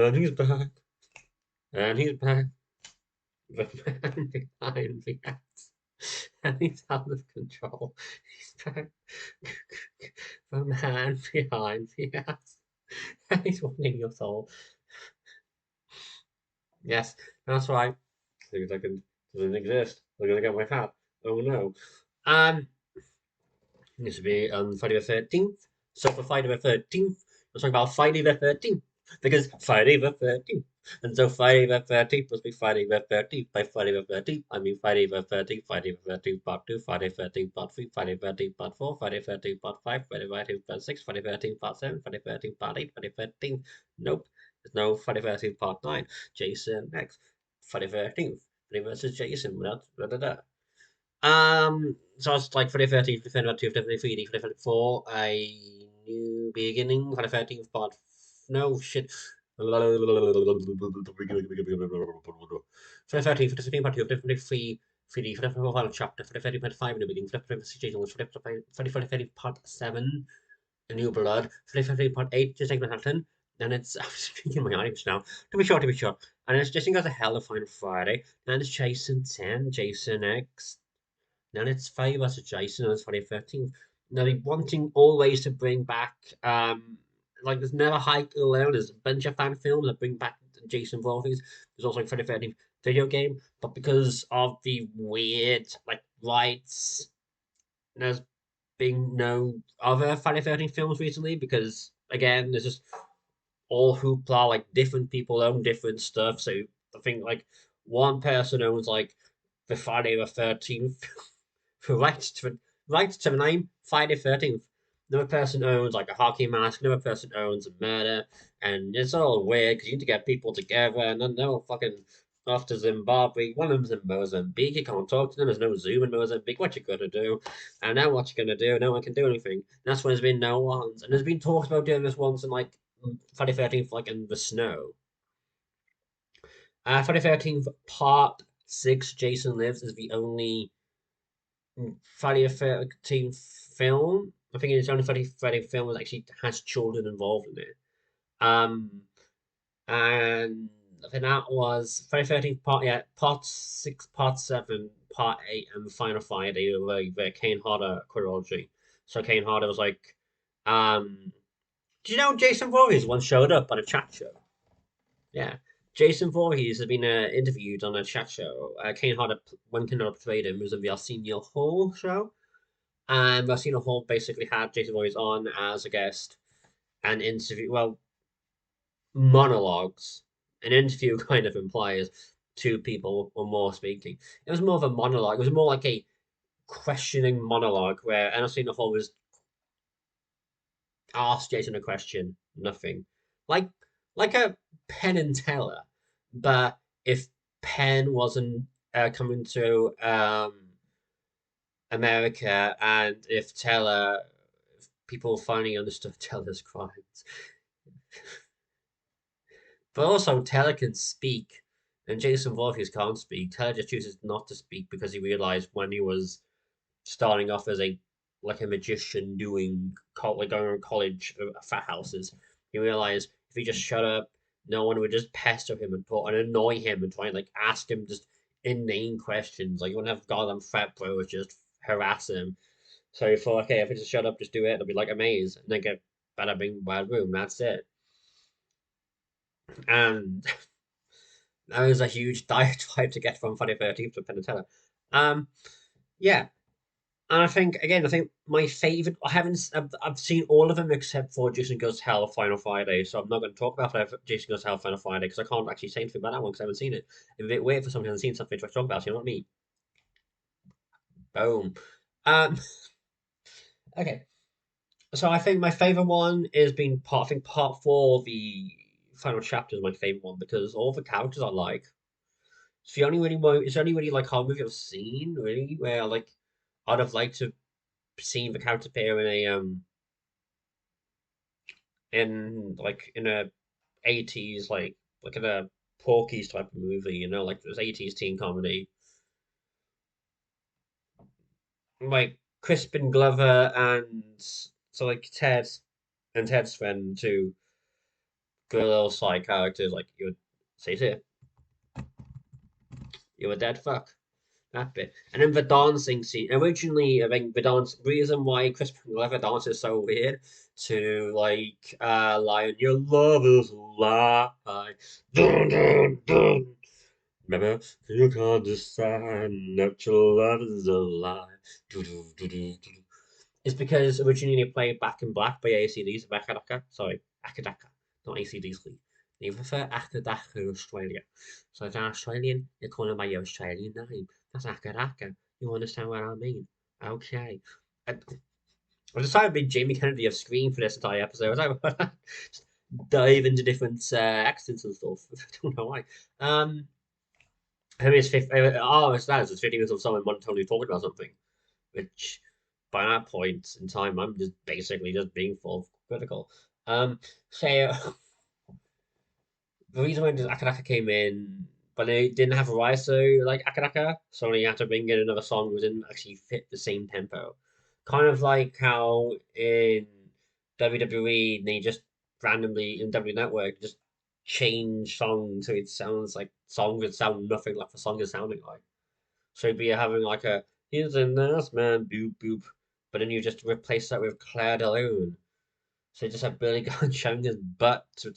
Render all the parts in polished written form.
And he's back. And he's back. The man behind the axe. And he's out of control. He's back. The man behind the axe. And he's wanting your soul. Yes, that's right. 2 seconds. Doesn't exist. They're gonna get my hat. Oh no. Um, this would be Friday the 13th. So for Friday the 13th, we're talking about Friday the 13th. Because Friday the 13th. And so Friday the 13th must be Friday the 13th. By Friday the 13th, I mean Friday the 13th, Friday the 13th part 2, Friday the 13th part 3, Friday the 13th part 4, Friday the 13th part 5, Friday the 13th part 6, Friday the 13th part 7, Friday the 13th part 8, Friday the 13th. Nope. There's no Friday the 13th part 9. Jason X. Friday the 13th. Freddy versus Jason. Without da da da. So it's like Friday the 13th, Defender 2, Friday the 3D, Friday the 4, A New Beginning, Friday the 13th, part. No, shit. Friday the 13th, Friday the 15th, part 2, Friday the 3, 3D, Friday the 4, final chapter, Friday the 13th, part 5, New Beginning, Friday the 13th, Friday the 13th, part 7, A New Blood, Friday the 13th, part 8, Just Take Manhattan, and it's, I'm speaking my audience now, to be sure, and it's Just Goes to Hell, the final Friday, and it's Jason 10, Jason X, now it's Friday versus Jason, and it's Friday the 13th. Now they're wanting always to bring back, like there's never Hike Alone. There's a bunch of fan films that bring back Jason Voorhees. There's also a Friday the 13th video game, but because of the weird like rights, there's been no other Friday the 13th films recently because again, there's just all hoopla. Like different people own different stuff, so I think like one person owns like the Friday the 13th rights to the name Friday the 13th. Another person owns like a hockey mask. Another person owns a murder, and it's all weird because you need to get people together, and then they're all fucking off to Zimbabwe. One of them's in Mozambique. You can't talk to them. There's no Zoom in Mozambique. What you gonna do? And now what you gonna do? No one can do anything. That's when there's been no ones, and there's been talks about doing this once in like Friday the 13th, like in the snow. Friday the 13th Part 6, Jason Lives, is the only Friday the 13th film. I think it's the only Friday film that actually has children involved in it. Um, and I think that was Friday the 13th Part, yeah, Part 6, Part 7, Part 8, and the final Friday, the Kane Hodder chronology. So Kane Hodder was like, do you know Jason Voorhees once showed up on a chat show? Yeah. Jason Voorhees has been interviewed on a chat show. Kane Hodder, when Kane Hodder played him, was in the Arsenio Hall show. And Arsenio Hall basically had Jason Voorhees on as a guest and interview, well, monologues. An interview kind of implies two people or more speaking. It was more of a monologue. It was more like a questioning monologue where Arsenio Hall was asked Jason a question, nothing. Like like a Penn and Teller, but if Penn wasn't coming to America, and if Teller, if people finally understood Teller's crimes, but also Teller can speak, and Jason Voorhees can't speak. Teller just chooses not to speak because he realized when he was starting off as a like a magician doing like going around college frat houses, he realized if he just shut up, no one would just pester him and talk and annoy him and try and like ask him just inane questions. Like you wouldn't have goddamn frat bros just harass him. So he thought, okay, if I just shut up, just do it, it'll be like a maze, and then get bada bing bad boom. That's it. And that was a huge diatribe to get from Friday the 13th to Penn and Teller. Um, yeah, and I think my favorite. I haven't. I've seen all of them except for Jason Goes to Hell Final Friday. So I'm not going to talk about Jason Goes to Hell Final Friday because I can't actually say anything about that one because I haven't seen it. If it wait for someone who hasn't seen something to talk about, you know what I mean? Boom. Um. Okay. So I think my favorite one is being part. I think part four, the final chapter, is my favorite one because all the characters I like. It's the only really. It's the only really like horror movie I've seen really where like I'd have liked to seen the character appear in a 80s like in a Porky's type of movie, you know, like this 80s teen comedy. Like Crispin Glover and so like Ted and Ted's friend too. good little side characters like you would say here. You're a dead fuck. That bit. And then the dancing scene. Originally, I think the reason why Chris Pratt dances so weird to Lion, your love is a lie. Dun, dun, dun. Remember, you can't decide that your love is a lie. Do, do, do, do, do. It's because originally they played Back in Black by AC/DC, Akadaka. Sorry, Akadaka, not AC/DC. They prefer Akadaka Australia. So as an Australian, you call them by your Australian name. That's Akadaka. You understand what I mean? Okay. I, I decided to be Jamie Kennedy of Scream for this entire episode. I was like, just dive into different accents and stuff. I don't know why. I mean, it's 50, it's that. It's 50 minutes of someone monotonely talking about something, which by that point in time, I'm just basically just being full critical. So the reason why Akanaka came in, but they didn't have a riser like Akanaka, so they had to bring in another song that didn't actually fit the same tempo. Kind of like how in WWE they just randomly in W Network just change songs so it sounds like songs that sound nothing like the song is sounding like. So you'd be having like a here's a nice man, boop boop, but then you just replace that with Claire de Lune. So you just have Billy Gunn showing his butt to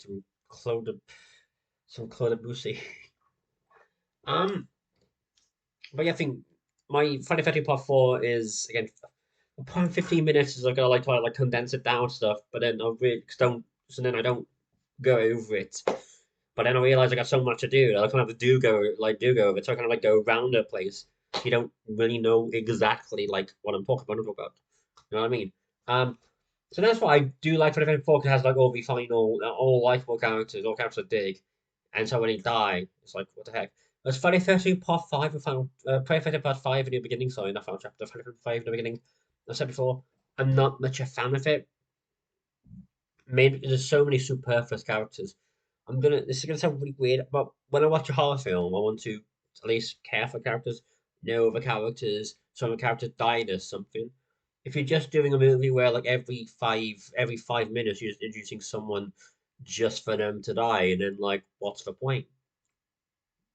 some Claude Debussy. Um, but yeah, I think my Friday 13 Part 4 is again upon 15 minutes is like I like to like condense it down stuff, but then I really 'cause don't so then I don't go over it. But then I realize I got so much to do. I kind of do go over it, so I kind of like go around the place. You don't really know exactly like what I'm talking about. You know what I mean? Um, so that's why I do like Friday 13 4 because it has like all the final, all likable characters, all characters I dig. And so when he die, it's like what the heck? There's Friday 13 Part 5 I found Friday 13 Part 5 in the beginning, sorry, not final chapter, Friday 13 5 in the beginning. I said before, I'm not much a fan of it. Maybe there's so many superfluous characters. This is gonna sound really weird, but when I watch a horror film, I want to at least care for characters, know the characters, some of the characters died or something. If you're just doing a movie where like every 5 minutes you're just introducing someone just for them to die, and then like what's the point?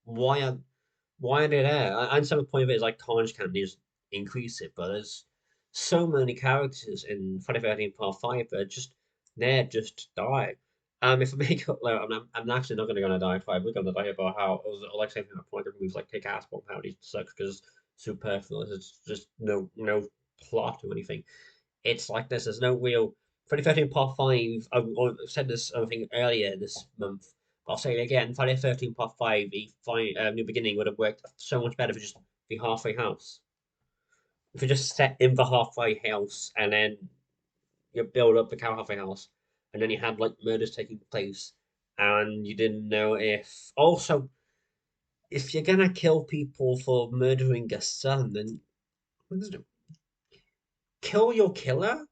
Why are why are they there? I understand the point of it is like Orange Candy just increase it, but there's so many characters in Friday the 13th Part 5 that are just there just to die. If I make up, like, I'm actually not going to die in 5. We're going to die about how, it was like saying that point of moves like Kick Ass, but how he sucks because superfluous. It's just no plot or anything. It's like this. There's no real. Friday the 13th Part 5, I said this, I think, earlier this month. I'll say it again. Friday the 13th Part 5, the New Beginning would have worked so much better for just the halfway house. If you just set in the halfway house and then you build up the halfway house, and then you had like murders taking place, and you didn't know if. Also, if you're gonna kill people for murdering a son, then kill your killer.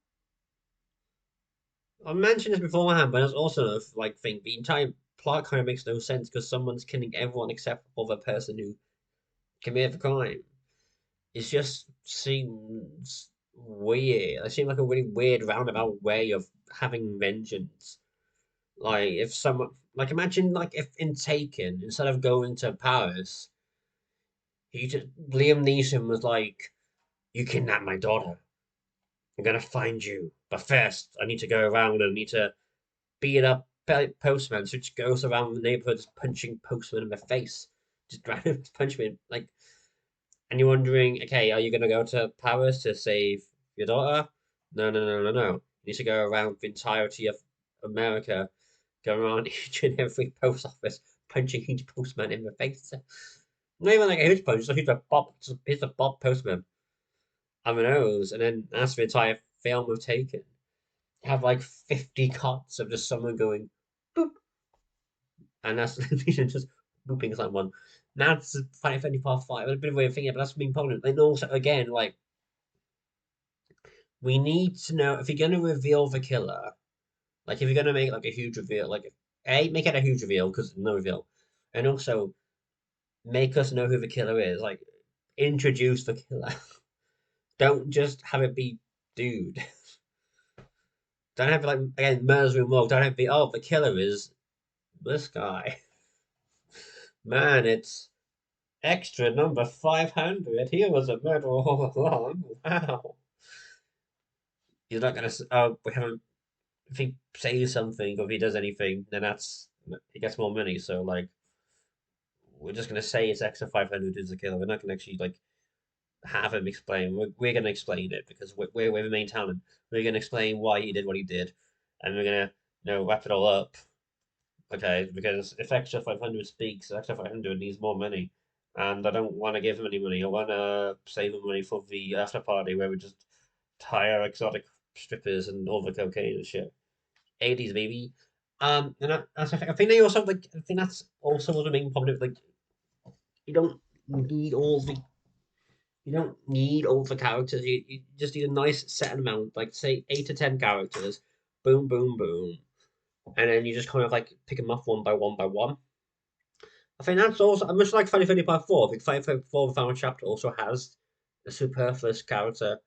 I mentioned this beforehand, but it's also like think the entire plot kind of makes no sense because someone's killing everyone except for the person who committed the crime. It just seems weird. It seems like a really weird roundabout way of having vengeance. Like if someone, like imagine like if in Taken, instead of going to Paris, he just Liam Neeson was like, "You kidnapped my daughter. I'm gonna find you, but first I need to go around and I need to beat up postman, so just goes around the neighborhood just punching postman in the face, just random punch me like." And you're wondering, okay, are you gonna go to Paris to save your daughter? No, no, no, no, no. You need to go around the entirety of America, go around each and every post office, punching each postman in the face. Not even like a huge punch, just here's a Bob postman on the nose, and then that's the entire film of Taken. Have like 50 cuts of just someone going boop, and that's just booping someone. That's Final Fantasy Part 5. A bit of a way of thinking, but that's the main problem. And also, again, like, we need to know if you're going to reveal the killer, like, if you're going to make like a huge reveal, like, A, make it a huge reveal because no reveal, and also make us know who the killer is. Like, introduce the killer. Don't just have it be dude. Don't have like again murders room log. Don't have it be the killer is This guy. Man, it's extra number 500. He was a murderer all along. Wow. He's not gonna. We haven't. If he says something or if he does anything, then he gets more money. So like, we're just gonna say it's extra 500 is the killer. We're not gonna actually like have him explain. We're gonna explain it because we're the main talent. We're gonna explain why he did what he did, and we're gonna wrap it all up. Okay, because if extra 500 speaks, extra 500 needs more money, and I don't want to give him any money. I want to save him money for the after party where we just hire exotic strippers and all the cocaine and shit. 80s baby. And I think they also like. I think that's also one of the main problems. Like, you don't need all the you don't need all the characters. You just need a nice set amount, like say 8 to 10 characters. Boom, boom, boom, and then you just kind of like pick them off one by one by one. I think that's also much like Final Fantasy Part 4. I think Final Fantasy 4, the final chapter, also has a superfluous character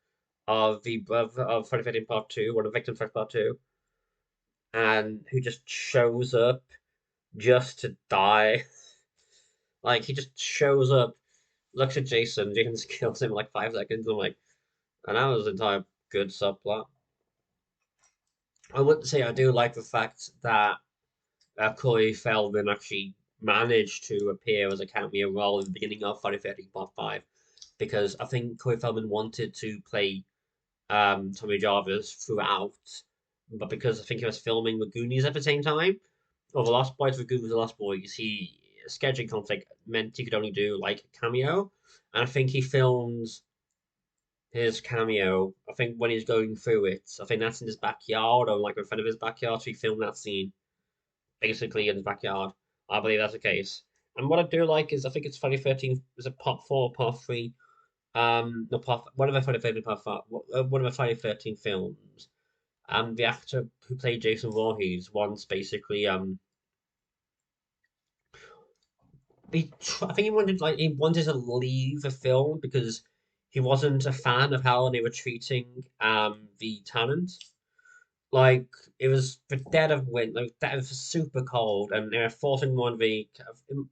of the brother of Final Fantasy Part 2, one of the victims from Part 2, and who just shows up just to die. Like, he just shows up, looks at Jason, Jason kills him in like 5 seconds. I'm like, and that was the entire good subplot. I wouldn't say I do like the fact that Corey Feldman actually managed to appear as a cameo role in the beginning of Friday 13th Part 5 because I think Corey Feldman wanted to play Tommy Jarvis throughout, but because I think he was filming the Goonies at the same time, or the Lost Boys with Goonies, the Lost Boys, he scheduling conflict meant he could only do like a cameo, and I think he filmed his cameo. I think when he's going through it, I think that's in his backyard or like in front of his backyard. So he filmed that scene basically in his backyard. I believe that's the case. And what I do like is I think it's Friday 13th. Is it part 4, part 3? No, one of the Friday 13th part 5, one of the Friday 13th films. The actor who played Jason Voorhees once basically I think he wanted to leave the film because he wasn't a fan of how they were treating the talent. Like it was the dead of winter, like that was super cold, and they were forcing one of the.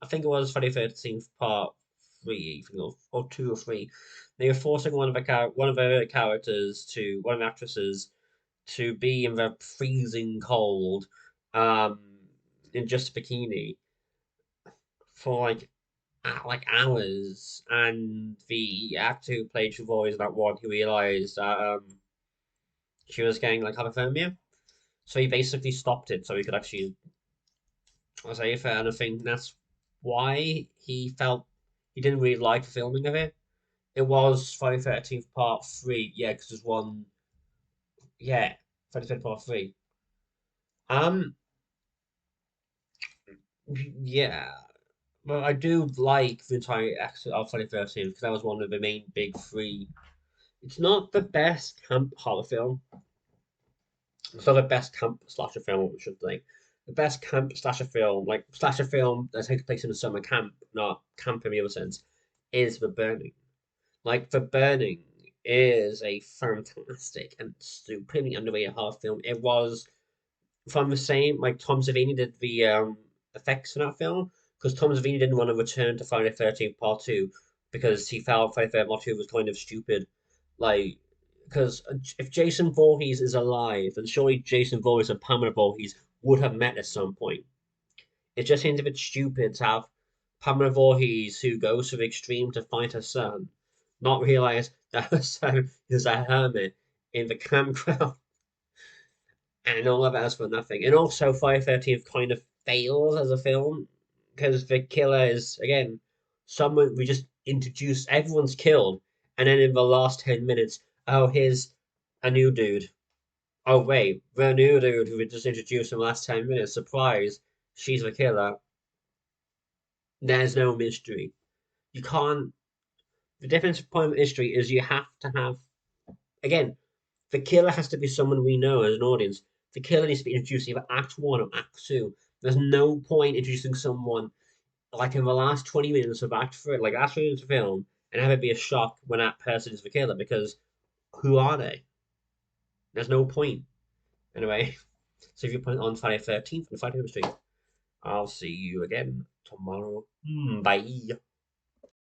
I think it was Friday 13th Part 3, or 2 or 3. They were forcing one of the characters to one of the actresses to be in the freezing cold, um, in just a bikini for like hours, and the actor who played Travois in that one, he realized that she was getting like hypothermia, so he basically stopped it so he could actually say it. And I think that's why he felt he didn't really like the filming of it. It was Friday 13th Part 3, yeah, because there's one, yeah, Friday 13th Part 3. Um, yeah, but I do like the entire exit of Friday 13th because that was one of the main big three. It's not the best camp horror film. It's not the best camp slasher film, I should say. The best camp slasher film, like slasher film that takes place in a summer camp, not camp in the other sense, is The Burning. Like The Burning is a fantastic and stupidly underrated horror film. It was from the same like Tom Savini did the effects in that film because Tom Savini didn't want to return to Friday the 13th Part 2 because he felt Friday the 13th Part 2 was kind of stupid. Like, because if Jason Voorhees is alive, then surely Jason Voorhees and Pamela Voorhees would have met at some point. It just seems a bit stupid to have Pamela Voorhees, who goes to the extreme to find her son, not realize that her son is a hermit in the campground and all of that's for nothing. And also, Friday 13th kind of fails as a film because the killer is, again, someone we just introduce, everyone's killed, and then in the last 10 minutes, oh, here's a new dude. Oh, wait, the new dude who we just introduced in the last 10 minutes, surprise, she's the killer. There's no mystery. You can't. The difference point of mystery is you have to have, again, the killer has to be someone we know as an audience. The killer needs to be introduced either Act 1 or Act 2. There's no point introducing someone like in the last 20 minutes of Act 3, like last 3 minutes of film, and have it be a shock when that person is the killer because who are they? There's no point. Anyway, so if you put it on Friday 13th and Friday the 13th, I'll see you again tomorrow. Bye.